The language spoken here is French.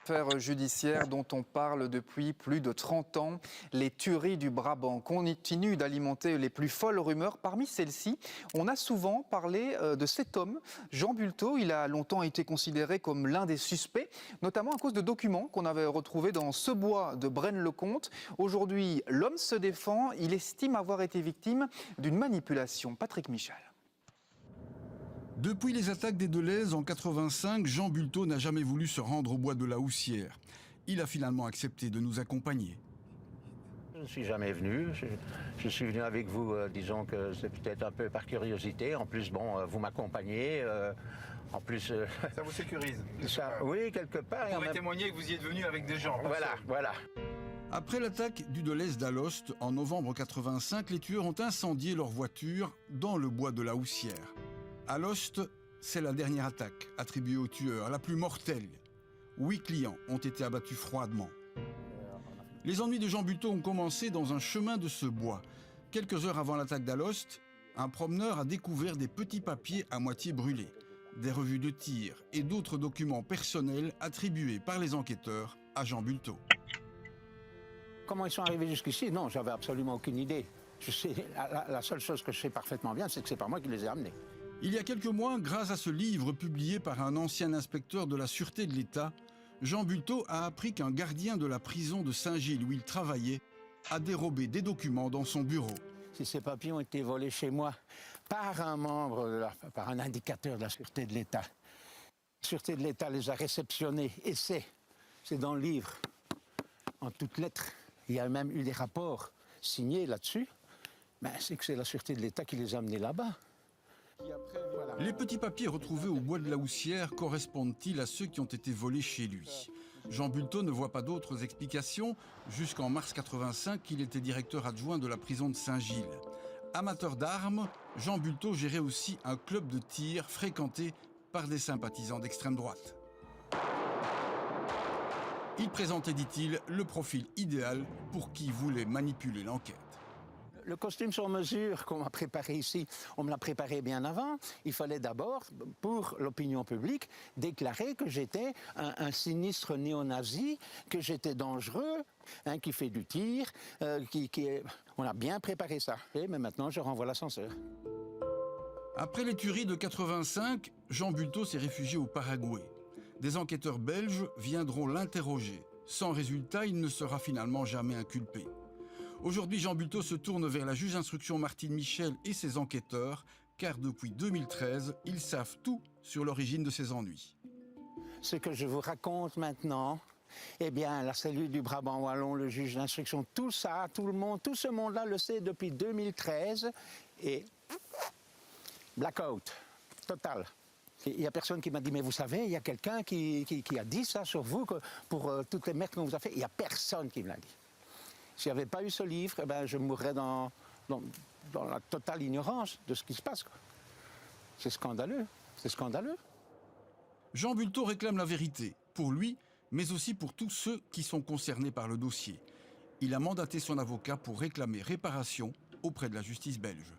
Affaire judiciaire dont on parle depuis plus de 30 ans, les tueries du Brabant continuent d'alimenter les plus folles rumeurs. Parmi celles-ci, on a souvent parlé de cet homme, Jean Bulteau. Il a longtemps été considéré comme l'un des suspects, notamment à cause de documents qu'on avait retrouvés dans ce bois de Braine-le-Comte. Aujourd'hui, l'homme se défend. Il estime avoir été victime d'une manipulation. Patrick Michel. Depuis les attaques des Deleuze en 85, Jean Bulteau n'a jamais voulu se rendre au bois de la Houssière. Il a finalement accepté de nous accompagner. Je ne suis jamais venu. Je suis venu avec vous, disons que c'est peut-être un peu par curiosité. En plus, bon, vous m'accompagnez. En plus... Ça vous sécurise oui, quelque part. Vous pourrez témoigner que vous y êtes venu avec des gens. Voilà. Après l'attaque du Deleuze d'Alost en novembre 85, les tueurs ont incendié leur voiture dans le bois de la Houssière. Alost, c'est la dernière attaque attribuée aux tueurs, la plus mortelle. 8 clients ont été abattus froidement. Les ennuis de Jean Bulteau ont commencé dans un chemin de ce bois. Quelques heures avant l'attaque d'Alost, un promeneur a découvert des petits papiers à moitié brûlés, des revues de tir et d'autres documents personnels attribués par les enquêteurs à Jean Bulteau. Comment ils sont arrivés jusqu'ici? Non, j'avais absolument aucune idée. Je sais, la seule chose que je sais parfaitement bien, c'est que c'est pas moi qui les ai amenés. Il y a quelques mois, grâce à ce livre publié par un ancien inspecteur de la Sûreté de l'État, Jean Bulteau a appris qu'un gardien de la prison de Saint-Gilles où il travaillait a dérobé des documents dans son bureau. Si ces papiers ont été volés chez moi par un membre, par un indicateur de la Sûreté de l'État, la Sûreté de l'État les a réceptionnés et c'est dans le livre, en toutes lettres. Il y a même eu des rapports signés là-dessus. Ben, c'est que c'est la Sûreté de l'État qui les a amenés là-bas. Les petits papiers retrouvés au bois de la Houssière correspondent-ils à ceux qui ont été volés chez lui? Jean Bulteau ne voit pas d'autres explications. Jusqu'en mars 85, il était directeur adjoint de la prison de Saint-Gilles. Amateur d'armes, Jean Bulteau gérait aussi un club de tir fréquenté par des sympathisants d'extrême droite. Il présentait, dit-il, le profil idéal pour qui voulait manipuler l'enquête. Le costume sur mesure qu'on m'a préparé ici, on me l'a préparé bien avant. Il fallait d'abord, pour l'opinion publique, déclarer que j'étais un sinistre néo-nazi, que j'étais dangereux, qui fait du tir, On a bien préparé ça. Mais maintenant, je renvoie l'ascenseur. Après les tueries de 85, Jean Bulteau s'est réfugié au Paraguay. Des enquêteurs belges viendront l'interroger. Sans résultat, il ne sera finalement jamais inculpé. Aujourd'hui, Jean Bulteau se tourne vers la juge d'instruction Martine Michel et ses enquêteurs, car depuis 2013, ils savent tout sur l'origine de ces ennuis. Ce que je vous raconte maintenant, eh bien, la cellule du Brabant Wallon, le juge d'instruction, tout ça, tout le monde, tout ce monde-là le sait depuis 2013 et blackout, total. Il n'y a personne qui m'a dit, mais vous savez, il y a quelqu'un qui a dit ça sur vous, que pour toutes les merdes qu'on vous a fait. Il n'y a personne qui me l'a dit. S'il n'y avait pas eu ce livre, eh ben, je mourrais dans la totale ignorance de ce qui se passe. C'est scandaleux, c'est scandaleux. Jean Bulteau réclame la vérité, pour lui, mais aussi pour tous ceux qui sont concernés par le dossier. Il a mandaté son avocat pour réclamer réparation auprès de la justice belge.